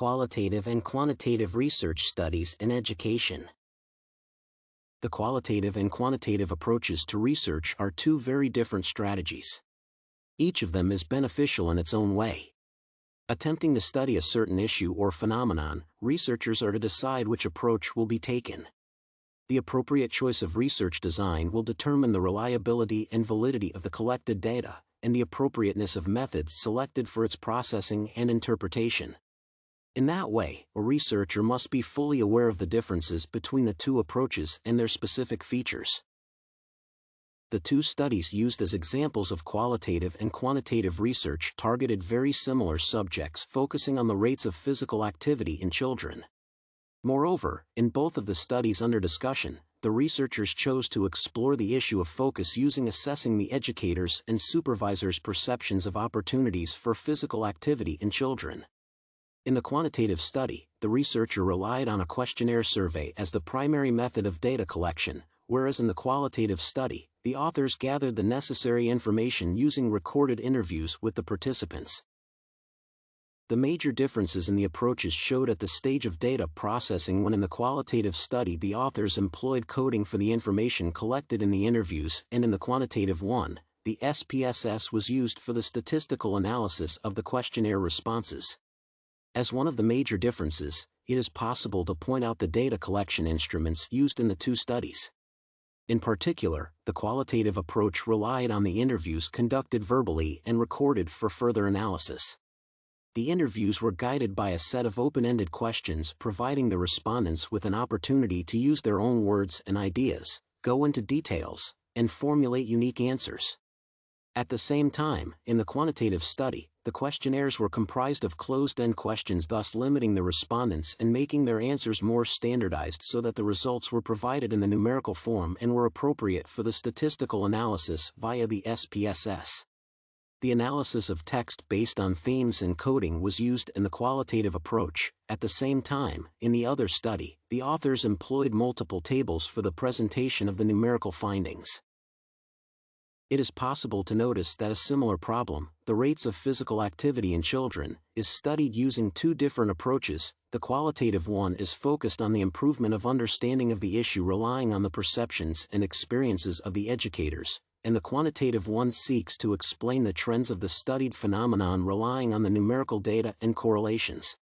Qualitative and Quantitative Research Studies in Education. The qualitative and quantitative approaches to research are two very different strategies. Each of them is beneficial in its own way. Attempting to study a certain issue or phenomenon, researchers are to decide which approach will be taken. The appropriate choice of research design will determine the reliability and validity of the collected data, and the appropriateness of methods selected for its processing and interpretation. In that way, a researcher must be fully aware of the differences between the two approaches and their specific features. The two studies used as examples of qualitative and quantitative research targeted very similar subjects, focusing on the rates of physical activity in children. Moreover, in both of the studies under discussion, the researchers chose to explore the issue of focus using assessing the educators' and supervisors' perceptions of opportunities for physical activity in children. In the quantitative study, the researcher relied on a questionnaire survey as the primary method of data collection, whereas in the qualitative study, the authors gathered the necessary information using recorded interviews with the participants. The major differences in the approaches showed at the stage of data processing. When in the qualitative study the authors employed coding for the information collected in the interviews, and in the quantitative one, the SPSS was used for the statistical analysis of the questionnaire responses. As one of the major differences, it is possible to point out the data collection instruments used in the two studies. In particular, the qualitative approach relied on the interviews conducted verbally and recorded for further analysis. The interviews were guided by a set of open-ended questions, providing the respondents with an opportunity to use their own words and ideas, go into details, and formulate unique answers. At the same time, in the quantitative study, the questionnaires were comprised of closed-end questions, thus limiting the respondents and making their answers more standardized so that the results were provided in the numerical form and were appropriate for the statistical analysis via the SPSS. The analysis of text based on themes and coding was used in the qualitative approach. At the same time, in the other study, the authors employed multiple tables for the presentation of the numerical findings. It is possible to notice that a similar problem, the rates of physical activity in children, is studied using two different approaches. The qualitative one is focused on the improvement of understanding of the issue, relying on the perceptions and experiences of the educators, and the quantitative one seeks to explain the trends of the studied phenomenon, relying on the numerical data and correlations.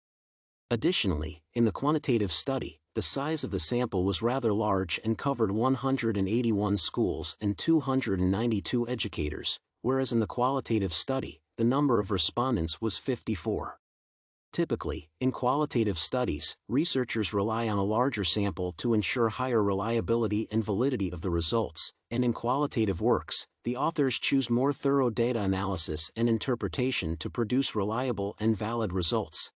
Additionally, in the quantitative study, the size of the sample was rather large and covered 181 schools and 292 educators, whereas in the qualitative study, the number of respondents was 54. Typically, in qualitative studies, researchers rely on a larger sample to ensure higher reliability and validity of the results, and in qualitative works, the authors choose more thorough data analysis and interpretation to produce reliable and valid results.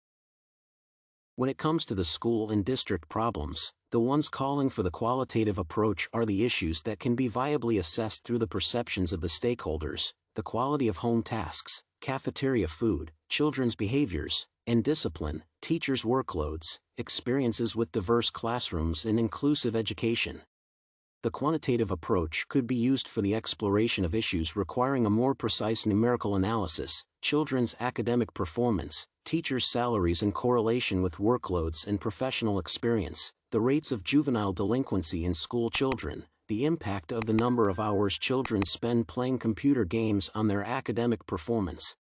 When it comes to the school and district problems, the ones calling for the qualitative approach are the issues that can be viably assessed through the perceptions of the stakeholders: the quality of home tasks, cafeteria food, children's behaviors and discipline, teachers' workloads, experiences with diverse classrooms and inclusive education. The quantitative approach could be used for the exploration of issues requiring a more precise numerical analysis: children's academic performance, teachers' salaries in correlation with workloads and professional experience, the rates of juvenile delinquency in school children, the impact of the number of hours children spend playing computer games on their academic performance.